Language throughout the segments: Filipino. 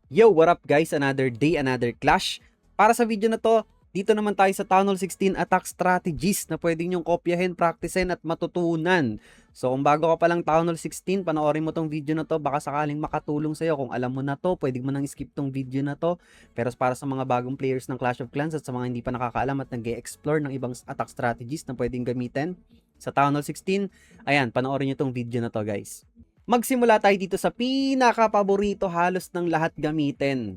Yo, what up guys? Another day, another clash. Para sa video na to, dito naman tayo sa Town Hall 16 attack strategies na pwede nyong kopyahin, practicein at matutunan. So kung bago ka pa lang Town Hall 16, panoorin mo tong video na to, baka sakaling makatulong sa'yo. Kung alam mo na to, pwede mo nang skip tong video na to. Pero para sa mga bagong players ng Clash of Clans at sa mga hindi pa nakakaalam at nag-e-explore ng ibang attack strategies na pwedeng gamitin sa Town Hall 16, ayan, panoorin nyo tong video na to guys. Magsimula tayo dito sa pinaka-paborito halos ng lahat gamitin.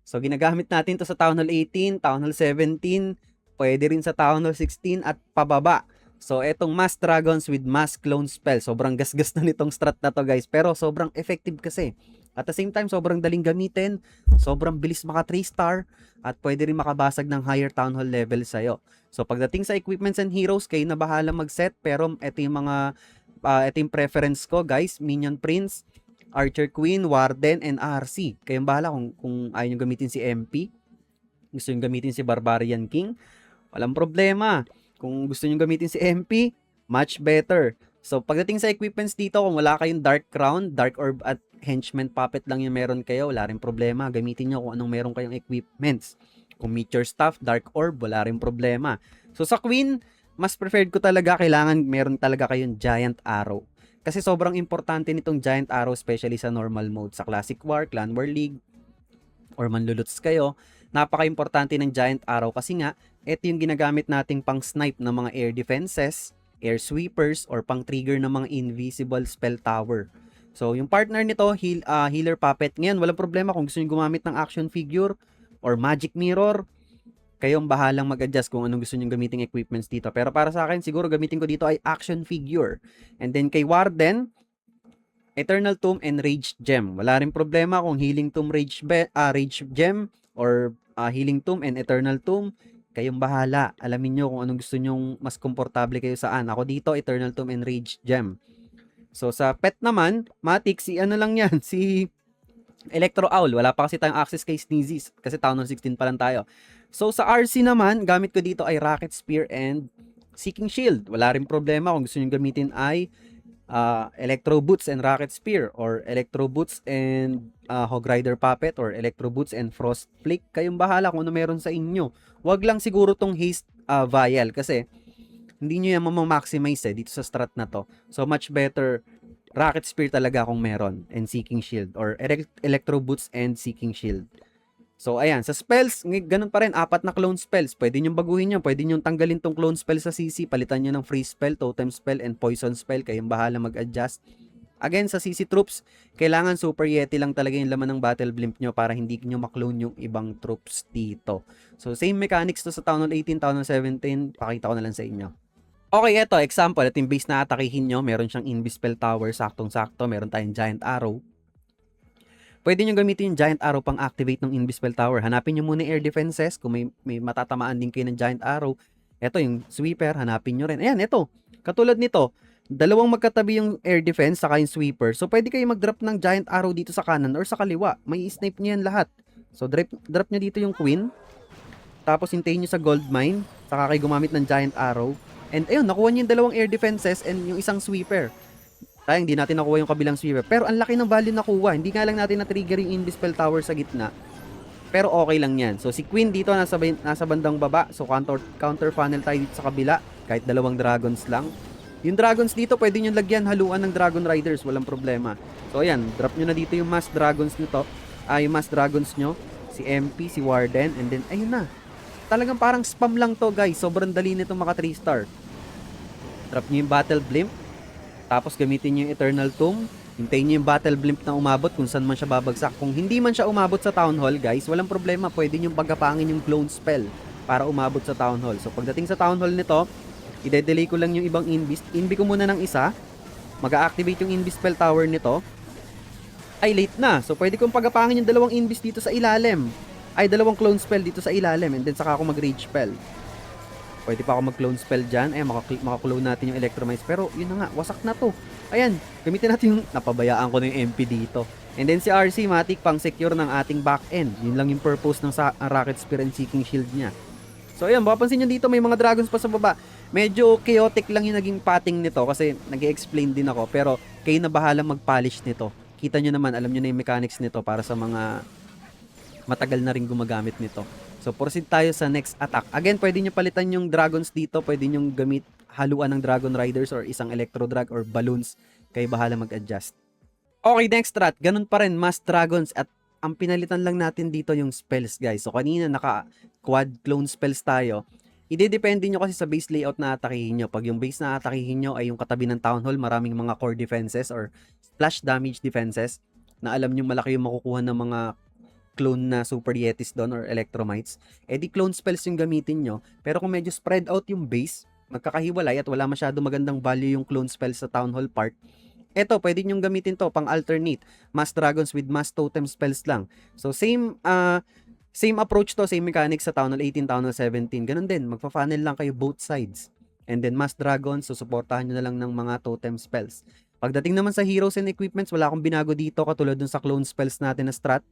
So, ginagamit natin to sa Town Hall 18, Town Hall 17, pwede rin sa Town Hall 16 at pababa. So, etong Mass Dragons with Mass Clone Spell. Sobrang gasgas na nitong strat na to guys, pero sobrang effective kasi. At the same time, sobrang daling gamitin, sobrang bilis maka 3-star, at pwede rin makabasag ng higher Town Hall level sa'yo. So, pagdating sa equipments and heroes, kayo na bahala mag-set, pero ito yung mga ito yung preference ko guys, Minion Prince, Archer Queen, Warden, and RC. Kayong bahala kung ayaw nyo gamitin si MP, gusto nyo gamitin si Barbarian King, walang problema. Kung gusto nyo gamitin si MP, much better. So pagdating sa equipments dito, kung wala kayong Dark Crown, Dark Orb at Henchman Puppet lang yung meron kayo, wala rin problema. Gamitin nyo kung anong meron kayong equipments. Kung Meteor Staff, Dark Orb, wala rin problema. So sa Queen, mas preferred ko talaga, kailangan meron talaga kayong Giant Arrow. Kasi sobrang importante nitong Giant Arrow, especially sa normal mode. Sa Classic War, Clan War League, or manluluts kayo, napaka-importante ng Giant Arrow kasi nga, ito yung ginagamit nating pang snipe ng mga air defenses, air sweepers, or pang trigger ng mga invisible spell tower. So, yung partner nito, Healer Puppet. Ngayon, walang problema kung gusto nyo gumamit ng action figure or magic mirror, kayong bahalang mag-adjust kung anong gusto nyong gamiting equipments dito. Pero para sa akin, siguro gamitin ko dito ay action figure. And then kay Warden, Eternal Tomb and Rage Gem. Wala rin problema kung Healing Tomb, Rage Gem, or Healing Tomb and Eternal Tomb. Kayong bahala. Alamin nyo kung anong gusto nyong mas komportable kayo saan. Ako dito, Eternal Tomb and Rage Gem. So sa pet naman, Matic, si ano lang yan, si Electro Owl. Wala pa kasi tayong access kay Sneezies kasi Town Hall 16 pa lang tayo. So sa RC naman, gamit ko dito ay Rocket Spear and Seeking Shield. Wala rin problema kung gusto nyo gamitin ay Electro Boots and Rocket Spear, or Electro Boots and Hog Rider Puppet, or Electro Boots and Frost Flake. Kayong bahala kung ano meron sa inyo. Wag lang siguro tong Haste Vial kasi hindi nyo yan mamamaximize dito sa strat na to. So much better Rocket Spear talaga kung meron, and Seeking Shield, or Electro Boots and Seeking Shield. So, ayan. Sa spells, ganun pa rin. 4 na clone spells. Pwede nyo baguhin yan. Pwede nyo tanggalin tong clone spell sa CC. Palitan nyo ng free spell, totem spell, and poison spell. Kayong bahala mag-adjust. Again, sa CC troops, kailangan Super Yeti lang talaga yung laman ng battle blimp nyo para hindi nyo maklone yung ibang troops dito. So, same mechanics to sa Town Hall 18, Town Hall 17. Pakita ko na lang sa inyo. Okay, eto. Example. Ito yung base na atakihin nyo. Meron siyang Invis-Spell Tower. Saktong-sakto. Meron tayong Giant Arrow. Pwede nyo gamitin yung Giant Arrow pang activate ng Invis-Spell Tower. Hanapin nyo muna air defenses kung may matatamaan din kayo ng Giant Arrow. Ito yung sweeper, hanapin nyo rin. Ayan, ito. Katulad nito, dalawang magkatabi yung air defense saka yung sweeper. So, pwede kayo mag-drop ng Giant Arrow dito sa kanan or sa kaliwa. May snipe nyo yan lahat. So, drop nyo dito yung Queen. Tapos, hintayin nyo sa gold mine. Saka kayo gumamit ng Giant Arrow. And ayun, nakuha nyo yung dalawang air defenses and yung isang sweeper. Sayang, hindi natin nakuha yung kabilang sweeper. Pero ang laki ng value nakuha. Hindi nga lang natin na-trigger yung Invis-Spell Tower sa gitna. Pero okay lang yan. So si Queen dito nasa bandang baba. So counter funnel tayo dito sa kabila. Kahit dalawang dragons lang. Yung dragons dito, pwede nyo lagyan haluan ng Dragon Riders. Walang problema. So ayan, drop nyo na dito yung Mass Dragons nito. Yung Mass Dragons nyo. Si MP, si Warden. And then, ayun na. Talagang parang spam lang to guys. Sobrang dali nito maka 3-star. Drop nyo yung Battle Blimp. Tapos gamitin nyo yung Eternal Tomb. Hintayin nyo yung Battle Blimp na umabot kung saan man siya babagsak. Kung hindi man siya umabot sa Town Hall, guys, walang problema. Pwede nyo pagkapangin yung Clone Spell para umabot sa Town Hall. So pagdating sa Town Hall nito, i-delay ko lang yung ibang Invis. Invi ko muna ng isa. Mag-a-activate yung Invis Spell Tower nito. Ay, late na. So pwede kong pagkapangin yung dalawang Invis dito sa ilalim. Ay, dalawang Clone Spell dito sa ilalim. And then saka ako mag-Rage Spell. Pwede pa ako mag-clone spell dyan. Makaklone natin yung Electromize. Pero yun na nga, wasak na to. Ayan, gamitin natin yung napabayaan ko na yung MP dito. And then si RC Matic pang secure ng ating back end. Yun lang yung purpose ng Rocket Spear and Seeking Shield niya. So ayan, mapapansin nyo dito may mga dragons pa sa baba. Medyo chaotic lang yung naging pathing nito kasi nag-explain din ako. Pero kayo na bahala mag-polish nito. Kita nyo naman, alam nyo na yung mechanics nito para sa mga matagal na rin gumagamit nito. So, proceed tayo sa next attack. Again, pwede nyo palitan yung dragons dito. Pwede nyo haluan ng dragon riders or isang electro drag or balloons. Kayo bahala mag-adjust. Okay, next strat. Ganun pa rin, mass dragons at ang pinalitan lang natin dito yung spells, guys. So, kanina naka-quad clone spells tayo. Idedepende nyo kasi sa base layout na atakihin nyo. Pag yung base na atakihin nyo ay yung katabi ng Town Hall, maraming mga core defenses or splash damage defenses na alam nyo malaki yung makukuha ng mga clone na Super Yetis doon or Electromites, di clone spells yung gamitin nyo. Pero kung medyo spread out yung base, magkakahiwalay at wala masyado magandang value yung clone spells sa Town Hall part, eto, pwede nyong gamitin to pang alternate. Mass Dragons with Mass Totem spells lang. So, same approach to, same mechanics sa Town Hall 18, Town Hall 17. Ganun din, magpa-funnel lang kayo both sides. And then, Mass Dragons, so supportahan nyo na lang ng mga totem spells. Pagdating naman sa heroes and equipments, wala akong binago dito katulad dun sa clone spells natin na strat.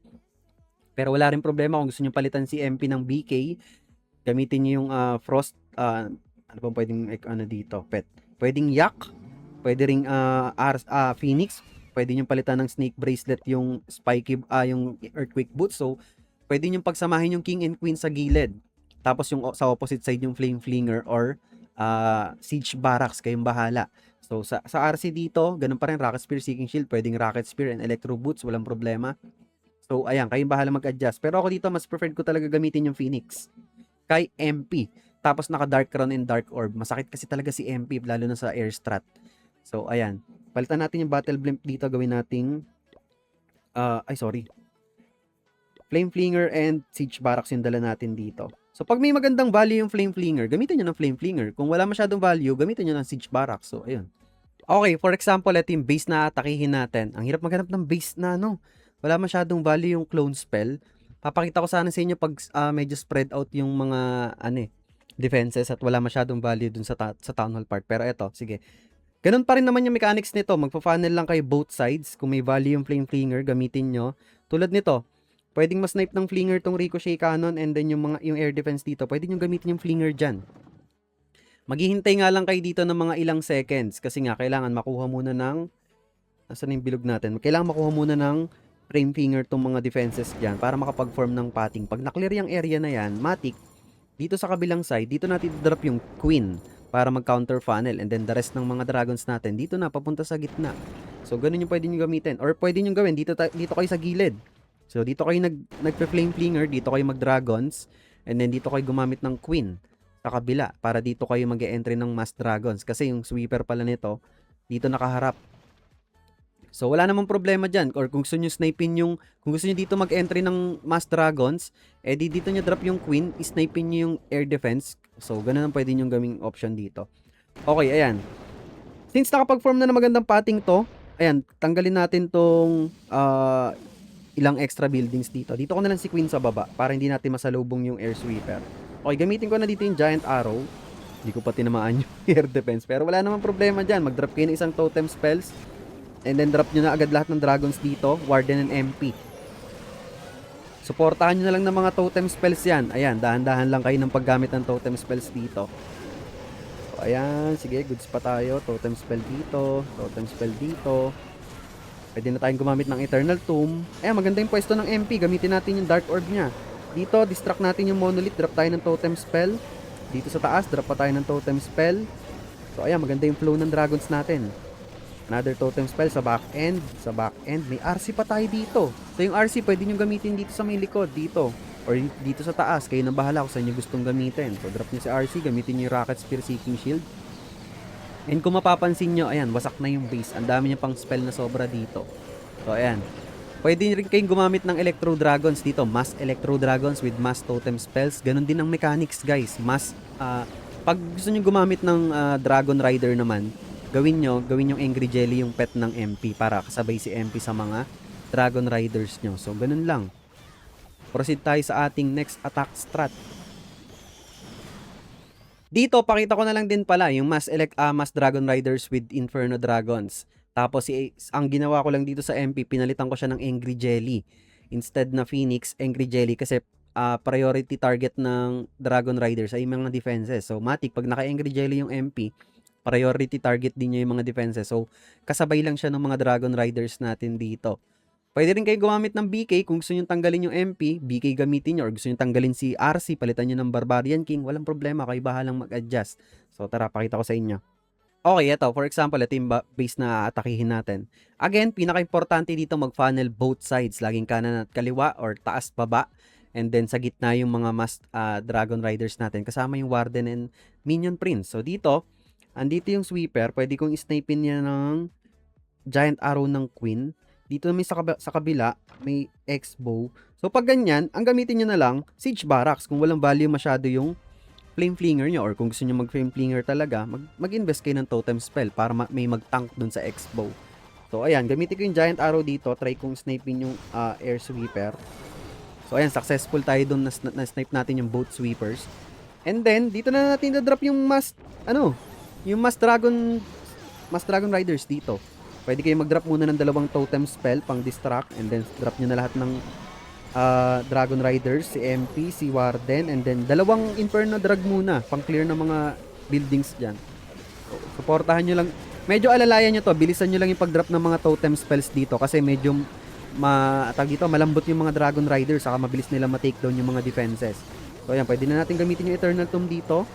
Pero wala rin problema kung gusto nyo palitan si MP ng BK. Gamitin nyo yung Frost, ano bang pwedeng dito? Pet. Pwedeng Yak. Pwede ring Phoenix. Pwede nyo palitan ng Snake Bracelet yung Spiky, yung Earthquake Boots. So, pwede nyo pagsamahin yung King and Queen sa gilid. Tapos yung sa opposite side yung Flame Flinger or Siege Barracks. Kayong bahala. So, sa RC dito, ganun pa rin. Rocket Spear, Seeking Shield. Pwedeng Rocket Spear and Electro Boots. Walang problema. So, ayan, kayong bahala mag-adjust. Pero ako dito, mas preferred ko talaga gamitin yung Phoenix. Kay MP. Tapos naka-Dark Crown and Dark Orb. Masakit kasi talaga si MP, lalo na sa Air Strat. So, ayan. Palitan natin yung Battle Blimp dito. Gawin nating, Flame Flinger and Siege Barracks yung dala natin dito. So, pag may magandang value yung Flame Flinger, gamitin nyo ng Flame Flinger. Kung wala masyadong value, gamitin nyo ng Siege Barracks. So, ayun. Okay, for example, ito yung base na atakihin natin. Ang hirap maghanap ng base na, wala masyadong value yung clone spell. Papakita ko sana sa inyo pag medyo spread out yung mga defenses at wala masyadong value dun sa Town Hall part. Pero eto, sige. Ganun pa rin naman yung mechanics nito. Magpa-funnel lang kayo both sides. Kung may value yung Flame Flinger, gamitin nyo. Tulad nito, pwedeng mas-snipe ng Flinger tong Ricochet Cannon and then yung air defense dito. Pwede nyo gamitin yung Flinger dyan. Maghihintay nga lang kayo dito ng mga ilang seconds kasi nga kailangan makuha muna ng nasaan yung bilog natin? Kailangan makuha muna ng Flame Flinger tong mga defenses dyan para makapag-form ng pathing. Pag na-clear yung area na yan, matik, dito sa kabilang side, dito natin drop yung Queen para mag-counter funnel and then the rest ng mga dragons natin, dito na, papunta sa gitna. So, ganun yung pwede nyo gamitin. Or pwede nyo gawin, dito kayo sa gilid. So, dito kayo nagpe-Flame Flinger, dito kayo mag-dragons, and then dito kayo gumamit ng Queen sa kabila para dito kayo mag-e-entry ng Mass Dragons. Kasi yung sweeper pala nito, dito nakaharap. So, wala namang problema dyan. Or kung gusto nyo kung gusto nyo dito mag-entry ng Mass Dragons, dito nyo drop yung Queen, isnipin nyo yung air defense. So, ganun ang pwede nyo gawing option dito. Okay, ayan. Since nakapag-form na magandang pathing to, ayan, tanggalin natin tong ilang extra buildings dito. Dito ko na lang si Queen sa baba para hindi natin masalubong yung air sweeper. Okay, gamitin ko na dito yung Giant Arrow. Hindi ko pa tinamaan yung air defense. Pero wala namang problema dyan. Mag-drop kayo ng isang totem spells. And then drop nyo na agad lahat ng dragons dito. Warden and MP. Suportahan nyo na lang ng mga totem spells yan. Ayan, dahan-dahan lang kayo ng paggamit ng totem spells dito. So, ayan, sige, goods pa tayo. Totem spell dito. Totem spell dito. Pwede na tayong gumamit ng Eternal Tomb. Ayan, maganda yung pwesto ng MP. Gamitin natin yung Dark Orb nya. Dito, distract natin yung Monolith. Drop tayo ng totem spell. Dito sa taas, drop pa tayo ng totem spell. So, ayan, maganda yung flow ng dragons natin. Another totem spell sa back end. Sa back end, may RC pa tayo dito. So, yung RC, pwede nyo gamitin dito sa may likod. Dito. Or dito sa taas. Kayo nang bahala kung saan nyo gustong gamitin. So, drop nyo si RC. Gamitin nyo yung Rocket Spear, Seeking Shield. And kung mapapansin nyo, ayan, wasak na yung base. Ang dami niya pang spell na sobra dito. So, ayan. Pwede rin kayong gumamit ng Electro Dragons dito. Mass Electro Dragons with Mass Totem Spells. Ganon din ang mechanics, guys. Pag gusto nyo gumamit ng Dragon Rider naman, gawin yung Angry Jelly yung pet ng MP para kasabay si MP sa mga Dragon Riders nyo. So, ganun lang. Proceed tayo sa ating next attack strat. Dito, pakita ko na lang din pala yung Mass Dragon Riders with Inferno Dragons. Tapos, ang ginawa ko lang dito sa MP, pinalitan ko siya ng Angry Jelly. Instead na Phoenix, Angry Jelly kasi priority target ng Dragon Riders ay mga defenses. So, matik, pag naka-Angry Jelly yung MP, priority target din niya yung mga defenses. So, kasabay lang siya ng mga Dragon Riders natin dito. Pwede rin kayo gumamit ng BK kung gusto nyo tanggalin yung MP, BK gamitin nyo, or gusto nyo tanggalin si RC, palitan nyo ng Barbarian King, walang problema, kayo bahalang mag-adjust. So tara, pakita ko sa inyo. Okay, ito, for example, ito yung base na atakihin natin. Again, pinaka-importante dito mag-funnel both sides, laging kanan at kaliwa, or taas, baba. And then sa gitna yung mga Dragon Riders natin, kasama yung Warden and Minion Prince. So dito, andito yung sweeper, pwede kong isnipin niya ng Giant Arrow ng Queen. Dito naman sa kabila, may X-Bow. So, pag ganyan, ang gamitin nyo na lang, Siege Barracks. Kung walang value masyado yung Flame Flinger nyo, or kung gusto nyo mag-Flame Flinger talaga, mag-invest kayo ng Totem Spell para may mag-tank dun sa X-Bow. So, ayan, gamitin ko yung Giant Arrow dito. Try kong snipin yung Air Sweeper. So, ayan, successful tayo dun na-snipe natin yung both sweepers. And then, dito na natin na-drop yung Mass Dragon Riders dito. Pwede kayo mag-drop muna ng 2 totem spell pang distract, and then drop nyo na lahat ng Dragon Riders, si MP, si Warden, and then 2 Inferno Drag muna pang clear ng mga buildings dyan. So, supportahan nyo lang. Medyo alalayan nyo to, bilisan nyo lang yung pag-drop ng mga totem spells dito kasi medyo malambot yung mga Dragon Riders, saka mabilis nila ma-takedown yung mga defenses. So ayan, pwede na natin gamitin yung Eternal Tomb dito.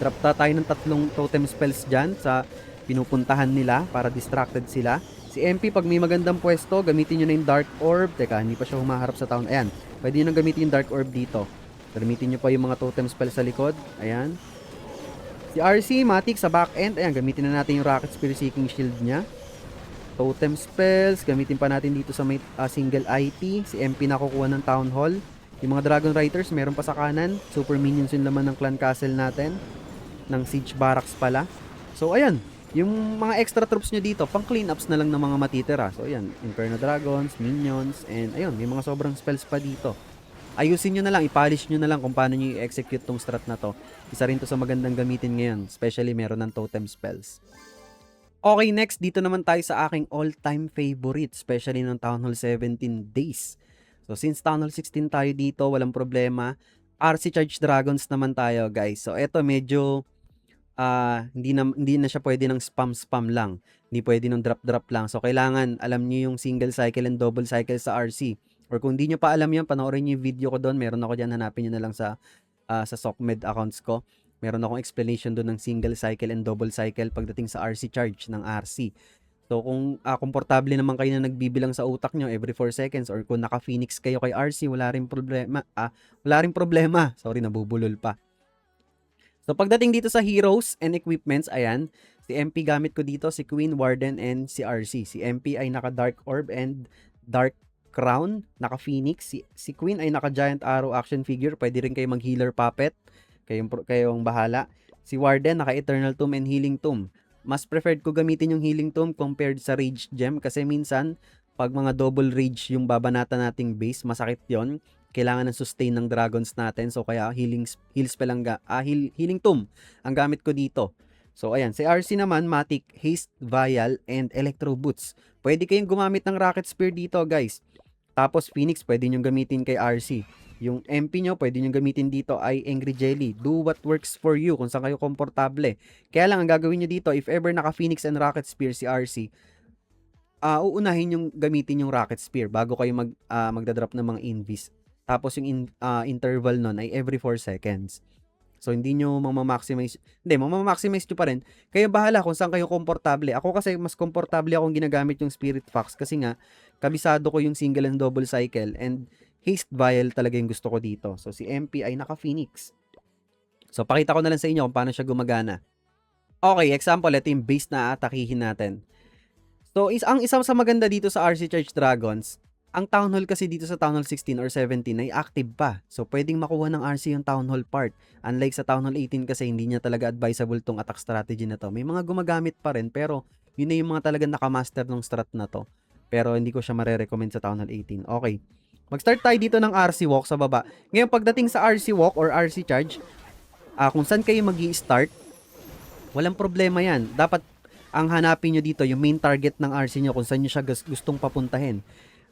Drop tayo ng 3 totem spells dyan sa pinupuntahan nila para distracted sila. Si MP, pag may magandang pwesto, gamitin nyo na yung Dark Orb. Teka, hindi pa siya humaharap sa town. Ayan, pwede nyo nang gamitin yung Dark Orb dito. Gamitin nyo pa yung mga totem spell sa likod. Ayan. Si RC, Matic sa back end. Ayan, gamitin na natin yung Rocket Spear Seeking Shield niya. Totem spells, gamitin pa natin dito sa may single IT. Si MP nakukuha ng Town Hall. Yung mga Dragon Riders, meron pa sa kanan. Super Minions yung laman ng Clan Castle natin. Ng Siege Barracks pala. So, ayan. Yung mga extra troops nyo dito, pang clean ups na lang ng mga matitira. So, ayan. Inferno Dragons, Minions, and ayun, may mga sobrang spells pa dito. Ayusin nyo na lang, i-polish nyo na lang kung paano nyo i-execute tong strat na to. Isa rin to sa magandang gamitin ngayon, especially meron ng totem spells. Okay, next, dito naman tayo sa aking all-time favorite, especially ng Town Hall 17 days. So, since Town Hall 16 tayo dito, walang problema. RC Charge Dragons naman tayo, guys. So, eto medyo hindi na siya pwede ng spam lang. Hindi pwede ng drop lang. So, kailangan alam niyo yung single cycle and double cycle sa RC. Or kung hindi niyo pa alam yan, panoorin niyo yung video ko doon. Meron ako diyan, hanapin niyo na lang sa SOCMED accounts ko. Meron akong explanation doon ng single cycle and double cycle pagdating sa RC charge ng RC. So, kung komportable naman kayo na nagbibilang sa utak nyo every 4 seconds, or kung naka-Phoenix kayo kay RC, wala rin problema. Sorry, nabubulol pa. So, pagdating dito sa heroes and equipments, ayan, si MP gamit ko dito, si Queen, Warden, and si RC. Si MP ay naka-Dark Orb and Dark Crown, naka-Phoenix. Si Queen ay naka-Giant Arrow action figure. Pwede rin kayo mag-Healer Puppet. Kayong bahala. Si Warden, naka-Eternal Tomb and Healing Tomb. Mas preferred ko gamitin yung Healing Tomb compared sa Rage Gem kasi minsan, pag mga double Rage yung babanata nating base, masakit yon. Kailangan ng sustain ng dragons natin. So, kaya healing tomb ang gamit ko dito. So, ayan. Si RC naman, Matic, Haste, Vial, and Electro Boots. Pwede kayong gumamit ng Rocket Spear dito, guys. Tapos, Phoenix, pwede nyo gamitin kay RC. Yung MP nyo, pwede nyo gamitin dito ay Angry Jelly. Do what works for you kung saan kayo komportable. Kaya lang, ang gagawin nyo dito, if ever naka-Phoenix and Rocket Spear si RC, uunahin yung gamitin yung Rocket Spear bago kayo magdadrop ng mga invis. Tapos yung interval nun ay every 4 seconds. So, hindi nyo mamamaximize. Hindi, mamamaximize nyo pa rin. Kayo bahala kung saan kayo komportable. Ako kasi mas komportable akong ginagamit yung Spirit Fox kasi nga, kabisado ko yung single and double cycle. And Haste Vial talaga yung gusto ko dito. So, si MP ay naka-Phoenix. So, pakita ko na lang sa inyo kung paano siya gumagana. Okay, example, ito yung base na atakihin natin. So, ang isang sa maganda dito sa RC Charge Dragons, ang Town Hall kasi dito sa Town Hall 16 or 17 ay active pa. So, pwedeng makuha ng RC yung Town Hall part. Unlike sa Town Hall 18 kasi hindi niya talaga advisable tong attack strategy na to. May mga gumagamit pa rin pero yun na yung mga talagang nakamaster ng strat na to. Pero hindi ko siya marerecommend sa Town Hall 18. Okay. Mag-start tayo dito ng RC Walk sa baba. Ngayon, pagdating sa RC Walk or RC Charge, kung saan kayo mag-i-start, walang problema yan. Dapat ang hanapin nyo dito, yung main target ng RC nyo, kung saan nyo siya gustong papuntahin.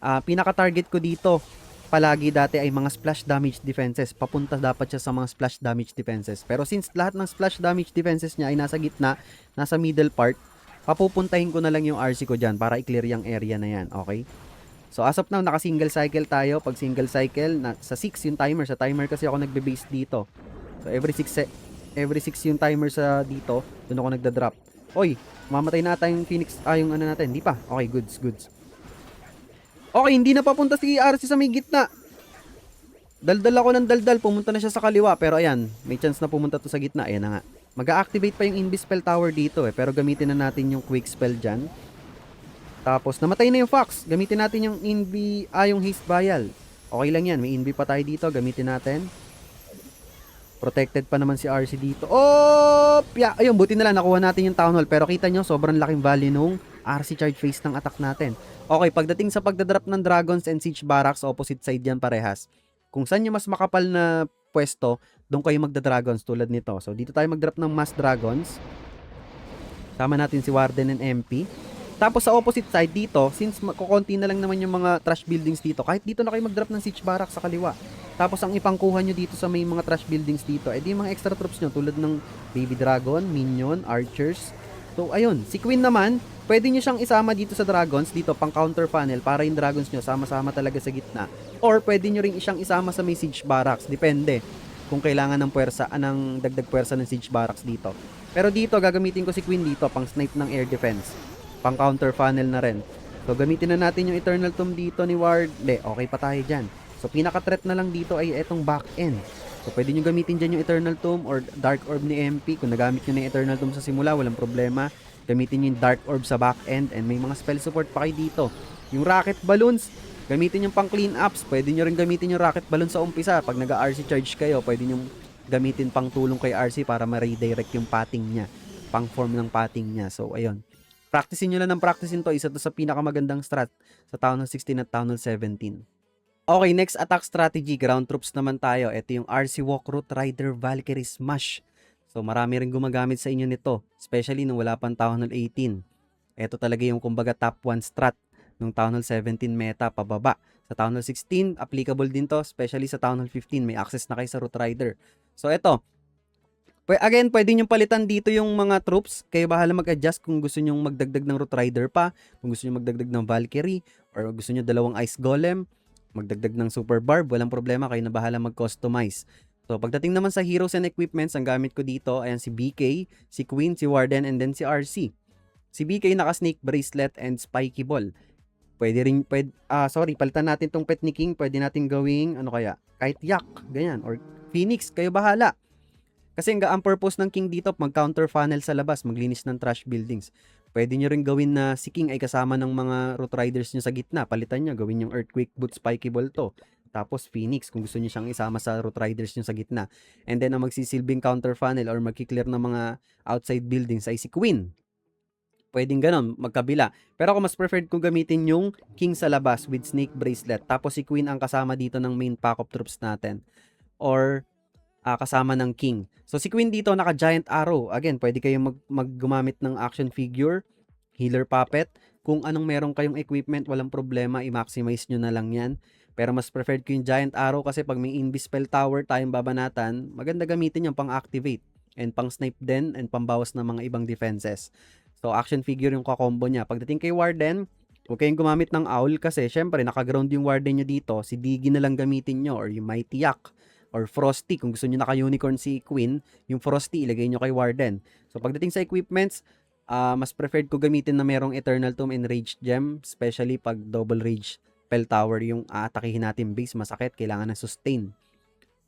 Pinaka-target ko dito palagi dati ay mga splash damage defenses. Papunta dapat siya sa mga splash damage defenses. Pero since lahat ng splash damage defenses niya ay nasa gitna, nasa middle part, papupuntahin ko na lang yung RC ko dyan para i-clear yung area na yan. Okay? So as of now, naka-single cycle tayo. Pag single cycle, sa 6 yung timer. Sa timer kasi ako nagbe-base dito. So every 6 yung timer sa dito, doon ako nagda-drop. Oy, mamatay na ata yung Phoenix, yung ano natin. Hindi pa. Okay, goods. Okay, hindi na papunta si RC sa may gitna. Daldal ako ng daldal, pumunta na siya sa kaliwa. Pero ayan, may chance na pumunta to sa gitna. Ayan na nga. Mag-a-activate pa yung Invis Spell Tower dito pero gamitin na natin yung Quick Spell dyan. Tapos, namatay na yung Fox. Gamitin natin yung yung Haste Vial. Okay lang yan, may Invi pa tayo dito. Gamitin natin. Protected pa naman si RC dito. Oh! Ayun, buti na lang nakuha natin yung Town Hall. Pero kita nyo, sobrang laking value nung RC Charge Phase ng attack natin. Okay, pagdating sa pagdadrop ng Dragons and Siege Barracks, opposite side yan parehas. Kung saan yung mas makapal na pwesto, doon kayo magda-dragons tulad nito. So, dito tayo mag-drop ng mass dragons. Sama natin si Warden and MP. Tapos sa opposite side dito, since kukunti na lang naman yung mga trash buildings dito, kahit dito na kayo mag-drop ng siege barracks sa kaliwa. Tapos ang ipangkuha nyo dito sa may mga trash buildings dito, edi yung mga extra troops nyo tulad ng baby dragon, minion, archers. So, ayun. Si Queen naman, pwede nyo siyang isama dito sa dragons, dito pang counter funnel, para yung dragons nyo sama-sama talaga sa gitna. Or pwede nyo rin siyang isama sa may siege barracks. Depende kung kailangan ng puwersa, ng dagdag puwersa ng siege barracks dito. Pero dito, gagamitin ko si Queen dito, pang snipe ng air defense. Pang counter funnel na rin. So, gamitin na natin yung Eternal Tomb dito ni Ward. Okay pa tayo dyan. So, pinaka-threat na lang dito ay etong back end. So, pwede nyo gamitin dyan yung Eternal Tomb or Dark Orb ni MP. Kung nagamit nyo na yung Eternal Tomb sa simula, walang problema. Gamitin nyo yung Dark Orb sa back end and may mga spell support pa kayo dito. Yung Rocket Balloons, gamitin yung pang clean ups. Pwede nyo rin gamitin yung Rocket Balloon sa umpisa. Pag nag-RC charge kayo, pwede nyo gamitin pang tulong kay RC para ma-redirect yung pathing niya. Pang form ng pathing niya. So, ayun. Practicein nyo lang ng practicein to. Isa to sa pinakamagandang strat sa Town Hall 16 at Town Hall 17. Okay, next attack strategy. Ground troops naman tayo. Ito yung RC Walk Route Rider Valkyrie Smash. So, marami rin gumagamit sa inyo nito. Especially nung wala pang Town Hall 18. Ito talaga yung kumbaga top 1 strat nung Town Hall 17 meta pababa. Sa Town Hall 16, applicable din to. Especially sa Town Hall 15, may access na kayo sa Route Rider. So, ito. Again, pwede nyo palitan dito yung mga troops. Kayo bahala mag-adjust kung gusto nyo magdagdag ng Route Rider pa. Kung gusto nyo magdagdag ng Valkyrie. Or gusto nyo dalawang Ice Golem. Magdagdag ng Super Barb. Walang problema. Kayo na bahala mag-customize. So, pagdating naman sa heroes and equipments, ang gamit ko dito, ayan si BK, si Queen, si Warden, and then si RC. Si BK naka-snake bracelet and spiky ball. Palitan natin tong pet ni King. Pwede natin gawing, kahit yak, ganyan. Or Phoenix, kayo bahala. Kasi ang purpose ng King dito, mag-counter funnel sa labas, maglinis ng trash buildings. Pwede nyo rin gawin na si King ay kasama ng mga Route Riders nyo sa gitna. Palitan nyo, gawin yung Earthquake Boot, Spiky Ball to. Tapos Phoenix, kung gusto nyo siyang isama sa Route Riders nyo sa gitna. And then, ang magsisilbing counter funnel or magkiklear ng mga outside buildings ay si Queen. Pwedeng ganon, magkabila. Pero ako mas preferred kong gamitin yung King sa labas with Snake Bracelet. Tapos si Queen ang kasama dito ng main pack of troops natin. Or kasama ng King. So si Queen dito naka Giant Arrow. Again, pwede kayong gumamit ng action figure, healer puppet. Kung anong meron kayong equipment, walang problema, i-maximize nyo na lang yan. Pero mas preferred ko yung Giant Arrow kasi pag may Invis Spell Tower tayong babanatan, maganda gamitin yung pang-activate and pang-snipe din and pambawas ng mga ibang defenses. So action figure yung kakombo niya. Pagdating kay Warden, huwag kayong gumamit ng Owl kasi syempre naka-ground yung Warden nyo dito. Si Diggy na lang gamitin nyo or yung Mighty Yak. Or Frosty, kung gusto nyo naka-unicorn si Queen, yung Frosty, ilagay nyo kay Warden. So, pagdating sa equipments, mas preferred ko gamitin na merong Eternal Tomb and Rage Gem, especially pag double Rage Spell Tower yung aatakihin natin base, masakit, kailangan ng sustain.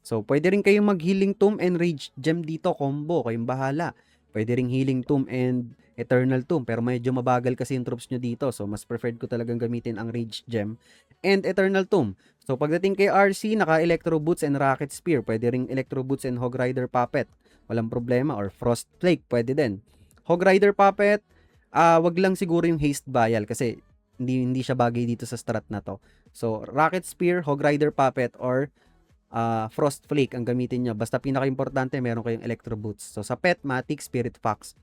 So, pwede rin kayong mag-Healing Tomb and Rage Gem dito, combo, kayong bahala. Pwede ring Healing Tomb and Eternal Tomb, pero medyo mabagal kasi yung troops nyo dito. So, mas preferred ko talagang gamitin ang Rage Gem and Eternal Tomb. So, pagdating kay RC, naka-Electro Boots and Rocket Spear. Pwede ring Electro Boots and Hog Rider Puppet. Walang problema. Or Frost Flake, pwede din. Hog Rider Puppet, wag lang siguro yung Haste Vial kasi hindi siya bagay dito sa strat na to. So, Rocket Spear, Hog Rider Puppet, or Frost Flake ang gamitin nyo. Basta pinaka-importante, meron kayong Electro Boots. So, sa pet, Matic, Spirit Fox.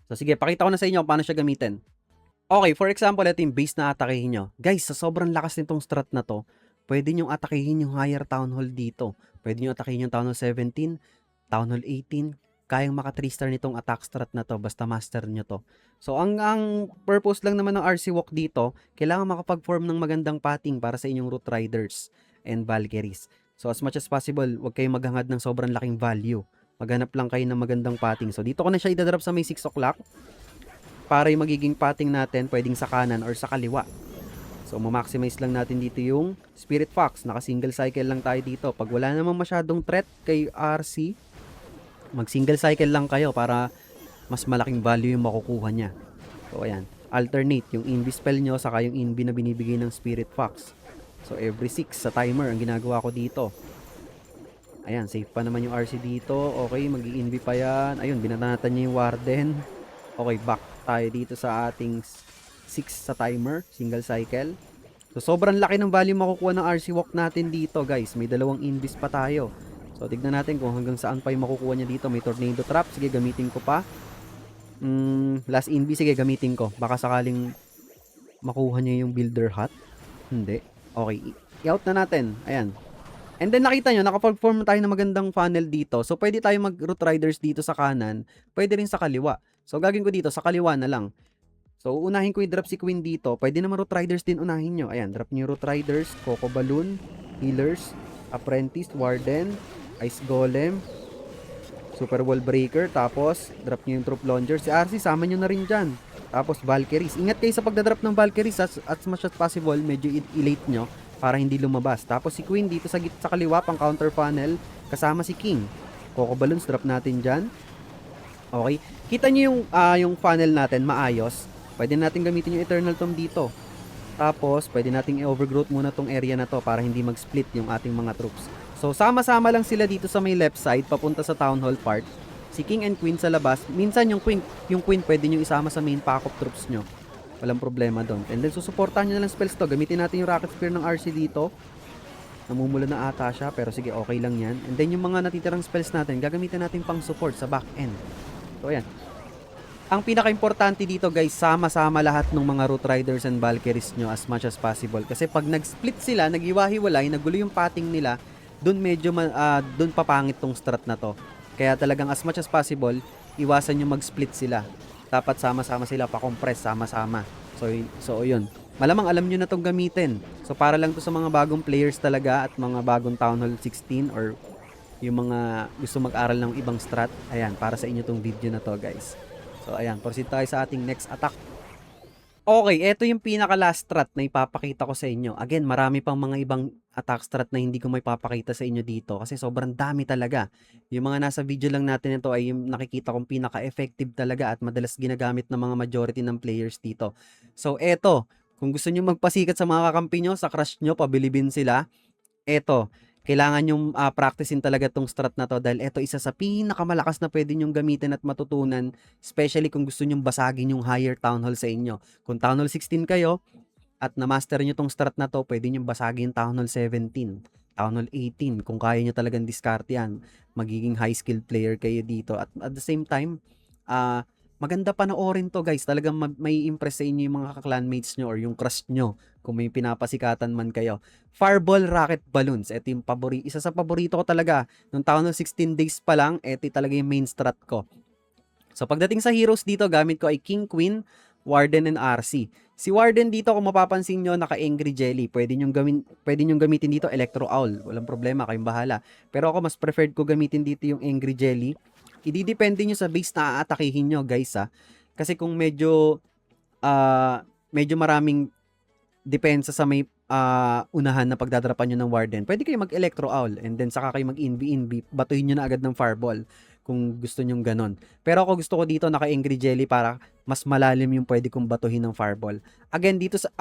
So, sige, pakita ko na sa inyo paano siya gamitin. Okay, for example, ito yung base na atakihin nyo. Guys, sa sobrang lakas nitong strat na to, pwede nyo atakihin yung higher Town Hall dito. Pwede nyo atakihin yung Town Hall 17, Town Hall 18, kayang maka 3 star nitong attack strat na to basta master nyo to. So ang purpose lang naman ng RC Walk dito, kailangan makapag-form ng magandang pating para sa inyong Root Riders and Valkyries. So as much as possible, huwag kayong maghangad ng sobrang laking value. Maghanap lang kayo ng magandang pating. So dito ko na siya idadrop sa may 6 o'clock para yung magiging pating natin pwedeng sa kanan or sa kaliwa. So, ma-maximize lang natin dito yung Spirit Fox. Naka-single cycle lang tayo dito. Pag wala namang masyadong threat kay RC, mag-single cycle lang kayo para mas malaking value yung makukuha niya. So, ayan. Alternate yung Invi spell nyo saka yung Invi na binibigay ng Spirit Fox. So, every 6 sa timer ang ginagawa ko dito. Ayan, safe pa naman yung RC dito. Okay, mag-i-Invi pa yan. Ayun, binanatan niya yung Warden. Okay, back tayo dito sa ating 6 sa timer, single cycle. So, sobrang laki ng value makukuha ng RC Walk natin dito, guys. May dalawang invis pa tayo. So, tignan natin kung hanggang saan pa yung makukuha niya dito. May Tornado Trap. Sige, gamitin ko pa. Last invis, sige, gamitin ko. Baka sakaling makuha niya yung Builder Hut. Hindi. Okay, i-out na natin. Ayan. And then, nakita nyo, nakapag-form tayo ng magandang funnel dito. So, pwede tayo mag-Root Riders dito sa kanan. Pwede rin sa kaliwa. So, gagawin ko dito, sa kaliwa na lang. So, unahin ko i-drop si Queen dito. Pwede naman Root Riders din unahin nyo. Ayan, drop nyo Root Riders, Coco Balloon, Healers, Apprentice, Warden, Ice Golem, Super Wall Breaker, tapos drop nyo yung Troop Launcher. Si RC, sama nyo na rin dyan. Tapos Valkyries. Ingat kayo sa pagdadrop ng Valkyries as much as possible. Medyo i-late nyo para hindi lumabas. Tapos si Queen dito sa kaliwa, pang counter funnel, kasama si King. Coco Balloons, drop natin dyan. Okay. Kita nyo yung funnel natin, maayos. Pwede natin gamitin yung Eternal Tomb dito. Tapos, pwede nating i-overgrowth muna tong area na to para hindi mag-split yung ating mga troops. So, sama-sama lang sila dito sa may left side, papunta sa Town Hall part. Si King and Queen sa labas. Minsan yung Queen pwede nyo isama sa main pack of troops nyo. Walang problema doon. And then, susuportahan nyo na lang spells to. Gamitin natin yung Rocket Spear ng RC dito. Namumula na ata siya, pero sige, okay lang yan. And then, yung mga natitirang spells natin, gagamitin natin pang support sa back end. So, ayan. Ang pinaka-importante dito guys, sama-sama lahat ng mga Root Riders and Valkyries nyo as much as possible. Kasi pag nag-split sila, nag-iwa-hiwalay, nagulo yung pating nila, dun medyo dun papangit tong strat na to. Kaya talagang as much as possible, iwasan nyo mag-split sila. Dapat sama-sama sila, pa-compress, sama-sama. So yun. Malamang alam nyo na tong gamitin. So para lang to sa mga bagong players talaga at mga bagong Town Hall 16 or yung mga gusto mag-aral ng ibang strat. Ayan, para sa inyo tong video na to guys. So, ayan. Proceed tayo sa ating next attack. Okay, eto yung pinaka-last strat na ipapakita ko sa inyo. Again, marami pang mga ibang attack strat na hindi ko may papakita sa inyo dito kasi sobrang dami talaga. Yung mga nasa video lang natin ito ay yung nakikita kong pinaka-effective talaga at madalas ginagamit ng mga majority ng players dito. So, eto. Kung gusto nyo magpasikat sa mga kakampi nyo, sa crush nyo, pabilibin sila. Eto. Kailangan yung practicein talaga tong strat na to dahil ito isa sa pinakamalakas na pwede nyong gamitin at matutunan, especially kung gusto nyong basagin yung higher Town Hall sa inyo. Kung Town Hall 16 kayo at na-master nyo tong strat na to, pwede nyong basagin Town Hall 17, Town Hall 18. Kung kaya nyo talagang discard yan, magiging high skill player kayo dito. At the same time, maganda panoorin to guys. Talagang may impress sa inyo yung mga clanmates nyo or yung crush nyo kung may pinapasikatan man kayo. Fireball Rocket Balloons. Ito yung isa sa paborito ko talaga. Nung Town Hall 16 days pa lang, ito talaga yung main strat ko. So pagdating sa heroes dito, gamit ko ay King, Queen, Warden, and RC. Si Warden dito, kung mapapansin nyo, naka-Angry Jelly. Pwede nyong gamitin dito Electro Owl. Walang problema, kayong bahala. Pero ako, mas preferred ko gamitin dito yung Angry Jelly. Ididepende nyo sa base na aatakihin nyo, guys, ha. Kasi kung medyo maraming depensa sa may unahan na pagdadrapan nyo ng Warden, pwede kayo mag-Electro Owl and then saka kayo mag-Invi, batuhin nyo na agad ng Fireball kung gusto nyong ganon. Pero ako gusto ko dito naka-Angry Jelly para mas malalim yung pwede kong batuhin ng Fireball. Again, dito sa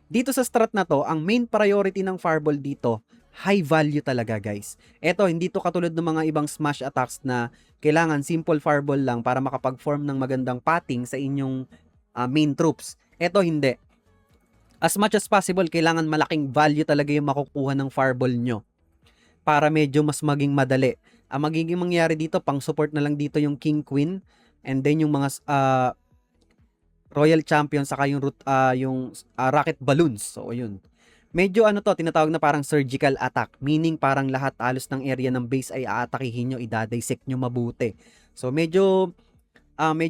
dito sa strat na to, ang main priority ng Fireball dito, high value talaga guys. Eto, hindi to katulad ng mga ibang smash attacks na kailangan simple Fireball lang para makapag-form ng magandang pating sa inyong main troops. Eto, hindi. As much as possible, kailangan malaking value talaga yung makukuha ng Fireball nyo para medyo mas maging madali. Ang magiging mangyari dito, pang support na lang dito yung King, Queen, and then yung mga Royal Champion saka yung Rocket Balloons. So, yun. medyo ano to, tinatawag na parang surgical attack. Meaning parang lahat halos ng area ng base ay aatakihin nyo, idadissect nyo mabuti. So medyo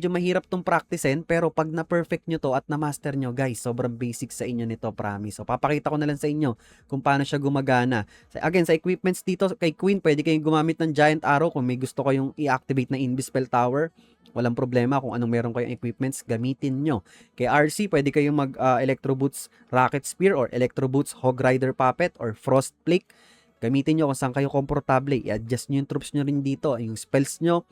mahirap tong practicein, pero pag na-perfect nyo to at na-master nyo, guys, sobrang basic sa inyo nito, promise. So, papakita ko na lang sa inyo kung paano siya gumagana. Again, sa equipments dito, kay Queen, pwede kayong gumamit ng Giant Arrow kung may gusto kayong i-activate na Invispell Tower. Walang problema kung anong meron kayong equipments, gamitin nyo. Kay RC, pwede kayong Electro Boots Rocket Spear or Electro Boots Hog Rider Puppet or Frost Flake. Gamitin nyo kung saan kayo komportable. I-adjust nyo yung troops nyo rin dito, yung spells nyo.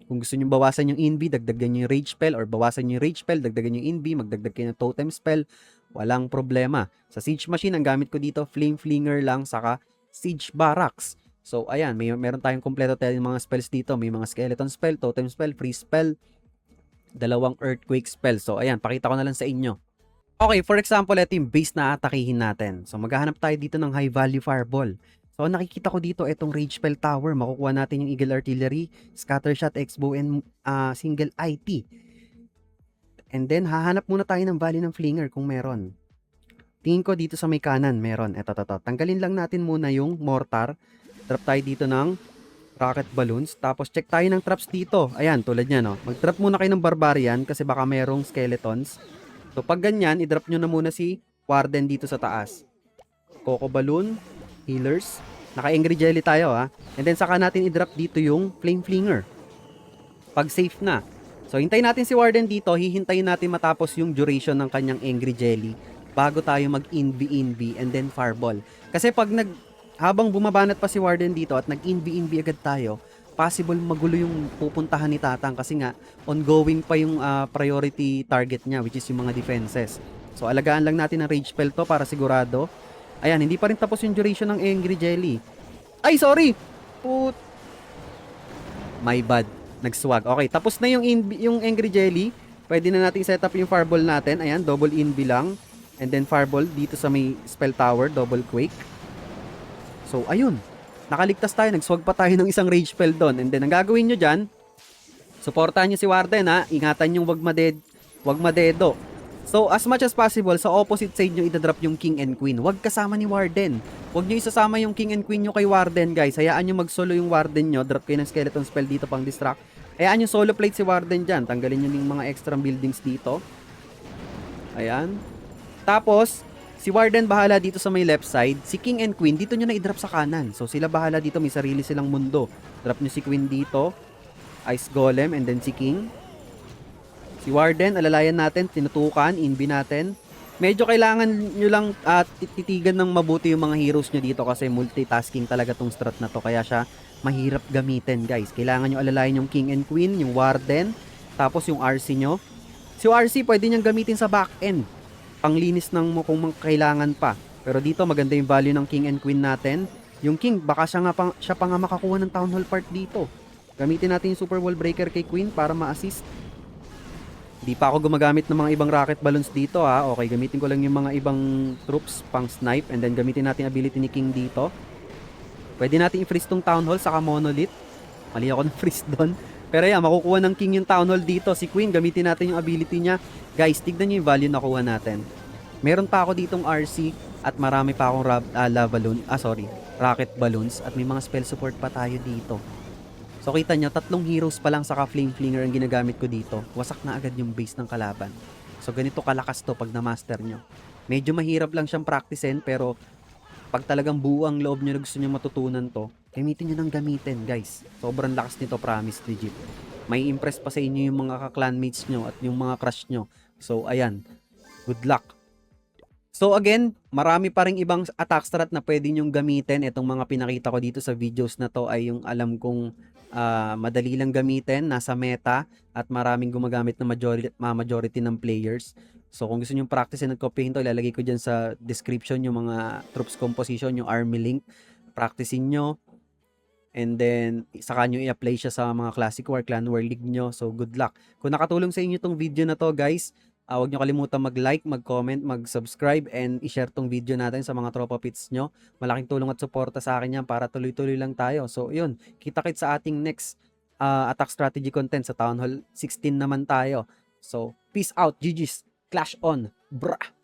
Kung gusto nyo bawasan yung Invi, dagdagan nyo yung Rage Spell, or bawasan nyo yung Rage Spell, dagdagan nyo yung Invi, magdagdag kayo ng Totem Spell, walang problema. Sa Siege Machine, ang gamit ko dito, Flame Flinger lang, saka Siege Barracks. So, ayan, meron tayong kompleto tayong mga spells dito. May mga Skeleton Spell, Totem Spell, Freeze Spell, dalawang Earthquake Spell. So, ayan, pakita ko na lang sa inyo. Okay, for example, ito yung base na atakihin natin. So, maghahanap tayo dito ng High Value Fireball. So, nakikita ko dito itong Rage Spell Tower. Makukuha natin yung Eagle Artillery, Scattershot, X-Bow, and single IT. And then, hahanap muna tayo ng Valley ng Flinger kung meron. Tingin ko dito sa may kanan, meron. Eto. Tanggalin lang natin muna yung Mortar. Drop tayo dito ng Rocket Balloons. Tapos, check tayo ng traps dito. Ayan, tulad niya, no? Mag-drop muna kayo ng Barbarian kasi baka merong Skeletons. So, pag ganyan, i-drop nyo na muna si Warden dito sa taas. Coco Balloon, Healers. Naka-Angry Jelly tayo, ha. And then saka natin i-drop dito yung Flame Flinger. Pag safe na. So hintayin natin si Warden dito, hihintayin natin matapos yung duration ng kanyang Angry Jelly bago tayo mag-invi and then Fireball. Kasi pag habang bumabanat pa si Warden dito at nag-invi agad tayo, possible magulo yung pupuntahan ni Tatang kasi nga ongoing pa yung priority target niya, which is yung mga defenses. So alagaan lang natin ang Rage Spell to para sigurado. Ayan, hindi pa rin tapos yung duration ng Angry Jelly. Ay, sorry! My bad. Nagswag. Okay, tapos na yung Angry Jelly. Pwede na natin set up yung Fireball natin. Ayan, double Invi lang. And then Fireball dito sa may Spell Tower, double Quake. So, ayun. Nakaligtas tayo. Nagswag pa tayo ng isang Rage Spell doon. And then, ang gagawin nyo dyan, supportahan nyo si Warden, ha. Ingatan yung wag madedo. So, as much as possible, sa opposite side nyo idadrop yung King and Queen. Huwag kasama ni Warden. Huwag nyo isasama yung King and Queen nyo kay Warden, guys. Hayaan nyo mag-solo yung Warden nyo. Drop kayo ng Skeleton Spell dito pang distract. Hayaan nyo solo plate si Warden dyan. Tanggalin nyo yung mga extra buildings dito. Ayan. Tapos, si Warden bahala dito sa may left side. Si King and Queen, dito nyo na i-drop sa kanan. So, sila bahala dito. May sarili silang mundo. Drop nyo si Queen dito. Ice Golem and then si King. Si Warden, alalayan natin, tinutukan, invi natin. Medyo kailangan nyo lang titigan ng mabuti yung mga heroes nyo dito kasi multitasking talaga tong strat na to. Kaya siya mahirap gamitin, guys. Kailangan nyo alalayan yung King and Queen, yung Warden, tapos yung RC nyo. Si RC pwede nyang gamitin sa back end. Panglinis ng kung kailangan pa. Pero dito maganda yung value ng King and Queen natin. Yung King, baka siya pa nga makakuha ng Town Hall part dito. Gamitin natin yung Super Wall Breaker kay Queen para ma-assist. Di pa ako gumagamit ng mga ibang rocket balloons dito, ha. Okay, gamitin ko lang yung mga ibang troops pang snipe and then gamitin natin ability ni King dito. Pwede natin i-freeze tong Town Hall saka Monolith. Mali ako ng freeze doon. Pero yan, makukuha ng King yung Town Hall dito. Si Queen, gamitin natin yung ability niya. Guys, tignan nyo yung value na kuha natin. Meron pa ako ditong RC at marami pa akong rocket balloons at may mga spell support pa tayo dito. So kita nyo, 3 heroes pa lang saka Flame Flinger ang ginagamit ko dito. Wasak na agad yung base ng kalaban. So ganito kalakas to pag na-master nyo. Medyo mahirap lang siyang practicein pero pag talagang buo ang loob nyo na gusto nyo matutunan to, gamitin nyo nang gamitin, guys. Sobrang lakas nito, promise, legit. May impress pa sa inyo yung mga ka-clanmates nyo at yung mga crush nyo. So ayan, good luck. So again, marami pa ring ibang attack strat na pwede nyong gamitin. Itong mga pinakita ko dito sa videos na to ay yung alam kong madali lang gamitin, nasa meta at maraming gumagamit na majority ng players. So kung gusto nyo practicein at copyhin to, ilalagay ko dyan sa description yung mga troops composition, yung army link. Practicein nyo. And then, saka nyo i-apply siya sa mga Classic War, Clan War League nyo. So good luck. Kung nakatulong sa inyo tong video na to, guys, huwag nyo kalimutan mag-like, mag-comment, mag-subscribe, and i-share tong video natin sa mga tropa pits nyo. Malaking tulong at suporta sa akin yan para tuloy-tuloy lang tayo. So, yun. Kita-kits sa ating next attack strategy content sa Town Hall 16 naman tayo. So, peace out. GG's. Clash on. Brah!